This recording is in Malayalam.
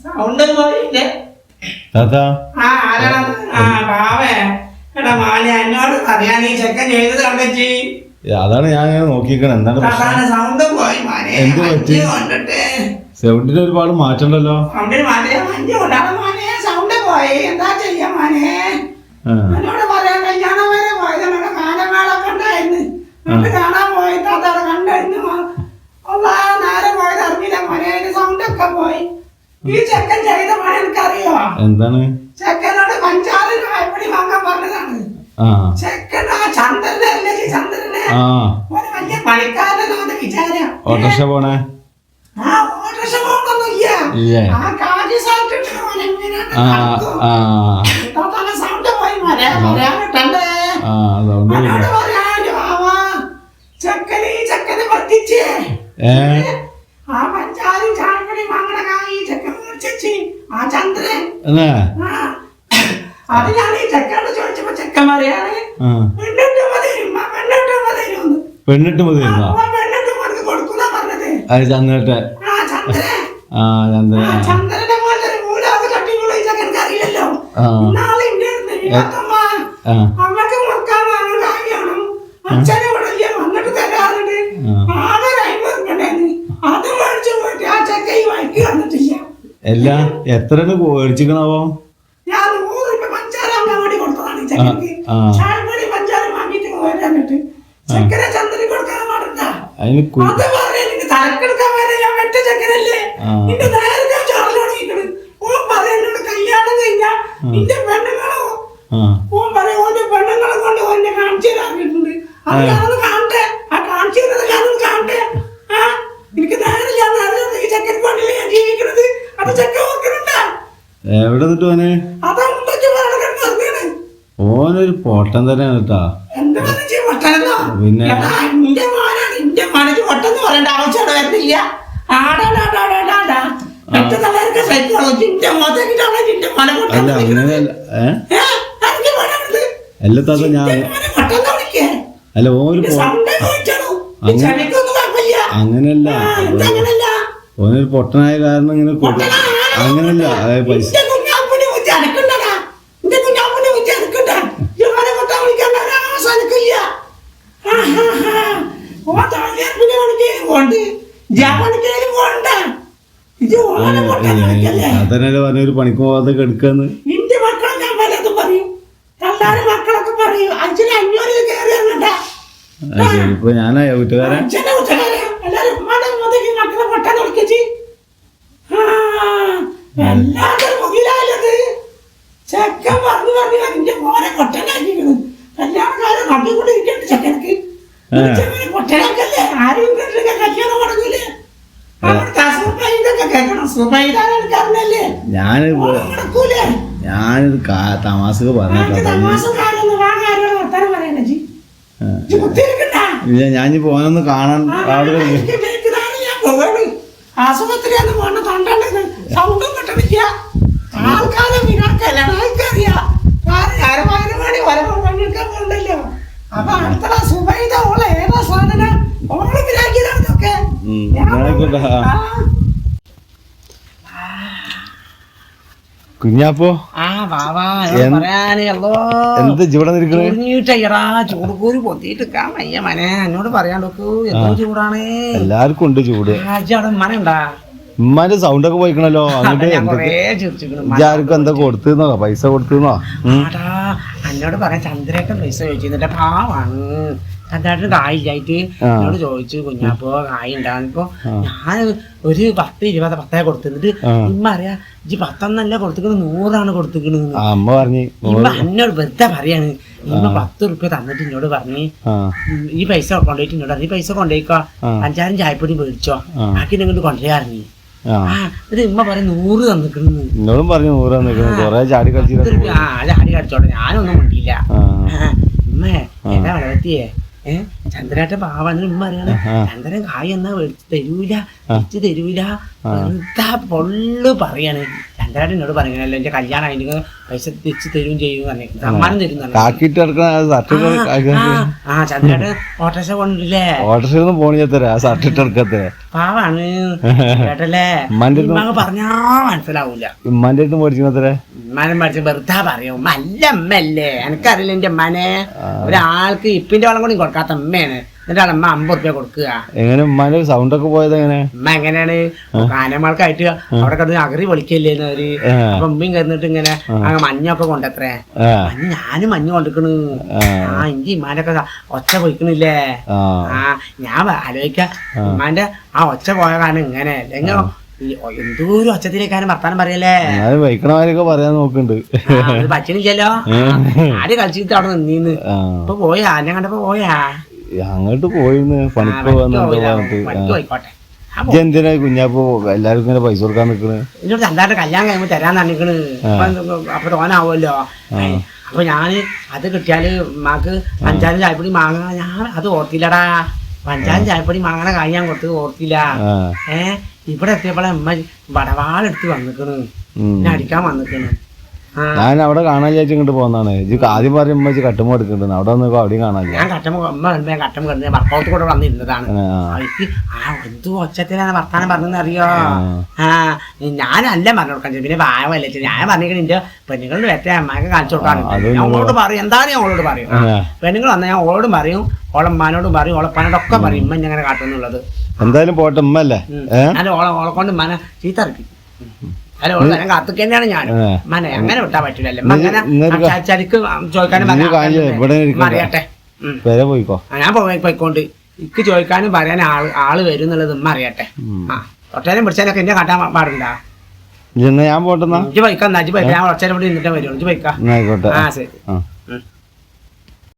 സൗണ്ട് പോയില്ലേ എന്നോട് പറയാൻ ഈ ചെക്കൻ ചെയ്തത് കണ്ടേച്ചി. അതാണ് ഞാൻ നോക്കിക്കണ എന്താണ് സൗണ്ട് പോയി എന്ത് പറ്റി? സൗണ്ടിന് ഒരുപാട് മാറ്റമുണ്ടല്ലോ. സൗണ്ട് പോയി എന്താ ചെയ്യാ മോനെ? എന്നോട് പറയാൻ കല്യാണം വരെ പോയത് നമ്മുടെ ഗാനമേളൊക്കെ ഉണ്ടായിരുന്നു. കാണാൻ പോയിട്ട് അതവിടെ കണ്ടായിരുന്നു. നേരെ പോയത് അറിഞ്ഞില്ല മോനെ. അതിന്റെ സൗണ്ട് ഒക്കെ പോയി. ഈ ചെക്കൻ ചെയ്ത മോനെ എനിക്കറിയോ? എന്താണ്? ചെക്കനോട് പഞ്ചാറിന് വായ്പടി വാങ്ങാൻ പറഞ്ഞതാണ്. ചെക്കൻ ആ ചന്ദ്രനല്ലേ, ചന്ദ്രനെ ഒരു വലിയ പണിക്കാരനോട് വിചാരം. ഓട്ടോറിക്ഷ പോണേ? ആ ഓട്ടോറിക്ഷ പോകണമെന്നില്ല. ആ കാജി സൗണ്ട് സൗണ്ട് പോയി മോനെ. പറയാൻ കിട്ടണ്ടേ? ചെക്കന് ഈ ചെക്കനെ പറ്റിച്ചേ. ആ പഞ്ചാരും ചായപ്പടി വാങ്ങണ ഈ ചെക്കൻ മേടിച്ചു. ആ ചന്ദ്രൻ അത് ഞാൻ ഈ ചെക്കനോട് ചോദിച്ചപ്പോ ചെക്കൻ പറയാണ് പെണ്ണിട്ട് മതി കൊടുക്കുന്ന പറഞ്ഞത്. ചന്ദ്രന്റെ പോലെ മൂലാവ് തട്ടിക്കുള്ള ഈ ചെക്കൻ അറിയില്ലല്ലോ. നാളെ അമ്മക്ക് മുറുക്കാൻ വാങ്ങണം. അച്ഛനെ ഇവിടെ വന്നിട്ട് തരാറുണ്ട്. ആകെ 50 രൂപ അത് മേടിച്ചു പോയിട്ട് ആ ചെക്ക ഈ വഴിക്ക് വന്നിട്ടില്ല. എല്ലാം എത്ര മേടിച്ചിക്കണാവോ? ഞാൻ 100 രൂപ പഞ്ചാര അങ്ങാടി കൊടുത്തതാണ് ഈ ചെക്കക്ക്. ചായപ്പൊടി പഞ്ചാര വാങ്ങിട്ട് പോരാന്നിട്ട് ചെക്കനെ ചന്ദ്രന് കൊടുക്കാൻ പാടില്ല. അത് പറയാൻ തലക്കെടുക്കാൻ വരെ ഞാൻ വെട്ട ചെക്കനല്ലേ. നിന്റെ നേരത്തെ ചോറിലോടിക്കണ്. ഓൻ പറയുന്നോട് കല്യാണം കഴിഞ്ഞാ നിന്റെ പെണ്ണുങ്ങളോ ഓൻ പറയും ഓന്റെ പെണ്ണുങ്ങളെ കൊണ്ട് ഓനെ കാണിച്ചു തരാറുണ്ട്. അത് ഞാനൊന്ന് കാണട്ടെ. ആ കാണിച്ചു തരുന്നത് ഞാനൊന്ന് കാണട്ടെ. എനിക്ക് നേരെ ഈ ചെക്കൻ കൊണ്ടല്ലേ ഞാൻ ജീവിക്കണത്. അത് ചെക്കൻ ഓർക്കുന്നുണ്ടാ? എവിടെ നിന്നിട്ട് ഓന്? ഓനൊരു പൊട്ടൻ തന്നെയാണ് കേട്ടാ. പിന്നെ പറയേണ്ട ആവശ്യം വരുന്നില്ല. അല്ല അങ്ങനെയല്ല. അല്ല താത്ത ഞാൻ അല്ല ഓനൊരു അങ്ങനെയല്ല. ഓനൊരു പൊട്ടനായ കാരണം ഇങ്ങനെ അങ്ങനല്ല. അതായത് പൈസ അതന്നെ പറഞ്ഞൊരു പണിക്ക് പോവാതെ കെടുക്കാന്ന്. ഇപ്പൊ ഞാനാ വീട്ടുകാരൻ. ചെക്കൻ പറഞ്ഞു എന്റെ മോനെ പൊട്ടനാക്കിക്കണ്. കല്യാണക്കാരൻ കണ്ടുകൊണ്ടിരിക്കണ്ട് ചെക്കനക്ക്. പൊട്ടനാക്കല്ലേ ആരും കല്യാണം മുടങ്ങൂലേ? ഞാനിത് തമാശക്ക് പറഞ്ഞില്ല. ഞാൻ പോനൊന്ന് കാണാൻ ആളുകൾ ആശുപത്രിയൊന്നും പോണ തൊണ്ടത് സൗണ്ടും കിട്ടണില്ല. ആൾക്കാരെ വിനാക്കറിയാം. പണിയെടുക്കാൻ പോകണ്ടല്ലോ. അപ്പൊ അടുത്ത സുബൈദ ഓളെ ഏതാ സാധനം ഓള് വിനാക്കിയതാണൊക്കെ. കുഞ്ഞാപ്പോ എന്ത് ചൂടുകൂരി പൊത്തിട്ട് വയ്യ മനെ. എന്നോട് പറയാണ്ടോക്കൂ എന്തോ ചൂടാണ്. എല്ലാവർക്കും ഉണ്ട് ചൂട്. മനണ്ടാ ഉമ്മാന്റെ സൗണ്ട് ഒക്കെ പോയിക്കണല്ലോ. ആർക്കും എന്താ കൊടുത്തുന്നോ പൈസ കൊടുത്തുന്നോ? എന്നോട് പറയാൻ ചന്ദ്രേട്ടൻ പൈസ ചോദിച്ചിട്ട് പാവാണ്. ചന്ദ്രേട്ടന് കായില്ലായിട്ട് എന്നോട് ചോദിച്ചു കുഞ്ഞാപ്പോ കായ് ഉണ്ടാകുമ്പോ ഞാൻ ഒരു 10-20 കൊടുത്തിട്ട് ഇമ്മ അറിയാ ഇജ്ജ് 10 കൊടുത്തിക്കണ് 100 കൊടുത്തിക്കണെന്ന്. അമ്മ പറഞ്ഞു എന്നോട് വെറുതെ പറയാണ്. ഇമ്മ 10 രൂപ തന്നിട്ട് എന്നോട് പറഞ്ഞ് ഈ പൈസ കൊണ്ടുപോയിട്ട് എന്നോട് പറഞ്ഞു ഈ പൈസ കൊണ്ടുപോയിക്കോ 5-6 ചായപ്പൊടി മേടിച്ചോ ബാക്കി നിങ്ങോട്ട് കൊണ്ടുപോയി. ഇമ്മ പറയും 100 തന്നിക്കണെന്ന്. എന്നോടും പറഞ്ഞു 100 തന്നിക്കണ്. ചാടി കളിച്ചോട്ടെ ഞാനൊന്നും കൊണ്ടില്ല. ഇമ്മ ഏതാ വളർത്തിയേ ചന്ദ്രേട്ട പാവാന്ന് ഉമ്മ അറിയാണ്. ചന്ദ്രൻ കായ് എന്നാ തരൂല തിരിച്ചു തരൂല എന്താ പൊള്ളു പറയാണ്. ചന്ദ്രേട്ടൻ എന്നോട് പറഞ്ഞല്ലോ എന്റെ കല്യാണം അതിന് പൈസ തിരിച്ചു തരും ചെയ്യും പറഞ്ഞു സമ്മാനം തരും കാക്കിട്ട് എടുക്കണ ആ ചന്ദ്രേട്ടൻ ഓട്ടോറിക്ഷ കൊണ്ടില്ലേ ഓട്ടോറിക്ഷ പോണിച്ചത്തര ആ ഷർട്ട് ഇട്ട് എടുക്കത്തേ പാവാണ് ചേട്ടല്ലേ ഉമ്മാക്ക് പറഞ്ഞാ മനസ്സിലാവൂല ഉമ്മാന്റെ അടുത്ത് മേടിച്ചത്രേ ഉമ്മാനെ മേടിച്ച് വെറുതെ പറയും നല്ല അമ്മല്ലേ എനിക്കറിയില്ല എന്റെ ഉമ്മാനെ ഒരാൾക്ക് ഇപ്പിന്റെ വെള്ളം കൂടി കൊടുക്കാത്ത അമ്മയാണ് എന്നിട്ട് അമ്മ 50 റുപ്യ കൊടുക്കുക. എങ്ങനെ ഉമ്മാന്റെ സൗണ്ട് ഒക്കെ പോയത് എങ്ങനെ ഉമ്മ എങ്ങനെയാണ് കാനമാൾക്കായിട്ട് അവിടെ കിടന്ന് അകറി പൊളിക്കല്ലേന്ന് അവര് അപ്പൊ ഉമ്മയും കയറിട്ട് ഇങ്ങനെ മഞ്ഞൊക്കെ കൊണ്ടത്രേ ഞാനും മഞ്ഞ് കൊണ്ടിരിക്കണ് ഇഞ്ചി ഇമ്മാന്റെ ഒച്ച പൊയ്ക്കണില്ലേ ഞാൻ ആലോചിക്ക ഉമ്മാന്റെ ആ ഒച്ച പോയ കാരണം ഇങ്ങനെ എങ്ങനെ എന്തോരം ഒച്ചത്തിലേക്കാരും വർത്താനം പറയല്ലേ വൈക്കണമാരൊക്കെ പറയാൻ നോക്കുന്നുണ്ട് പച്ചനില്ലല്ലോ ആര് കളിച്ചിട്ട് അവിടെ നിന്നീന്ന് ഇപ്പൊ പോയാ എന്നെ കണ്ടപ്പോ പോയാ അങ്ങോട്ട് പോയിന്ന് പണിക്ക് പോയിക്കോട്ടെ എന്തിനാ കുഞ്ഞാപ്പോ എല്ലാവർക്കും ഇങ്ങനെ പൈസ കൊടുക്കാൻ നിക്കണ് എന്നോട് ചന്താട്ട് കല്യാണം കഴിയുമ്പോ തരാൻ തന്നിക്കണ് അപ്പൊ തോനാവുമല്ലോ അപ്പൊ ഞാന് അത് കിട്ടിയാല് ഉമ്മാക്ക് പഞ്ചാരം ചായപ്പൊടി മാങ്ങ ഞാൻ അത് ഓർത്തില്ലടാ പഞ്ചാരം ചായപ്പൊടി മാങ്ങണ കാര്യം ഞാൻ കൊടുത്തത് ഓർത്തില്ല ഇവിടെ എത്തിയപ്പോഴെ ഉമ്മ വടവാളെടുത്ത് വന്നിക്കണ് എന്നെ അടിക്കാൻ വന്നിക്കണ് ഞാൻ അവിടെ കാണാൻ വിചാരിച്ചു ഇങ്ങോട്ട് പോകുന്നതാണ് ഇത് ആദ്യം പറയും ഉമ്മ കട്ടുമ്പോ എടുക്കുന്നുണ്ട് അവിടെ വന്നപ്പോ അവിടെയും കാണാനില്ല ഞാൻ കട്ടമ്പോ കട്ടം കിടന്ന് വർക്കൗട്ട് കൂടെ വന്നിരുന്നതാണ് എനിക്ക് എന്തോ ഒച്ചത്തിലാണ് വർത്താനം പറഞ്ഞെന്ന് അറിയോ ഞാനല്ല പറഞ്ഞു കൊടുക്കാൻ പിന്നെ വായവല്ലേ ഞാൻ പറഞ്ഞിട്ട് എന്റെ പെണ്ണുങ്ങളുടെ വെറ്റ അമ്മയൊക്കെ കാണിച്ചു കൊടുക്കാറുണ്ട് ഞാൻ ഓളോട് പറയും എന്തായാലും ഞാൻ ഓളോട് പറയും പെണ്ണുങ്ങൾ വന്നാൽ ഞാൻ ഓളോടും പറയും ഓളമ്മാനോടും പറയും ഓളപ്പാനോടൊക്കെ പറയും ഉമ്മ ഇങ്ങനെ കാട്ടുന്നുള്ളത് എന്തായാലും പോട്ടെ ഉമ്മ അല്ലേ അല്ല ഓളെ കൊണ്ട് ഉമ്മാനെ ചീത്ത ഇറക്കി അല്ല ഓള് വരാൻ കാത്തുക്കന്നെയാണ് ഞാൻ മനെ അങ്ങനെ വിട്ടാ പറ്റൂലല്ലേ അങ്ങനെ ചരിക്ക് ചോദിക്കാനും അറിയട്ടെ പോയിക്കോ ഞാൻ പോയിക്കൊണ്ട് ഇക്ക് ചോദിക്കാനും പറയാൻ ആള് വരും എന്നുള്ളത് ഉമ്മ അറിയട്ടെ ആ ഒട്ടേനും പിടിച്ചാലൊക്കെ എന്നെ കാട്ടാൻ പാടില്ല ഞാൻ പോട്ടെന്നാ ഇജ്ജ് പോയിക്കാ ഞാൻ ഒച്ചേനെ ഇവിടെ നിന്നിട്ടേ വരുള്ളൂ ഇജ്ജ് പോയിക്കാ ആയിക്കോട്ടെ ആ ശരി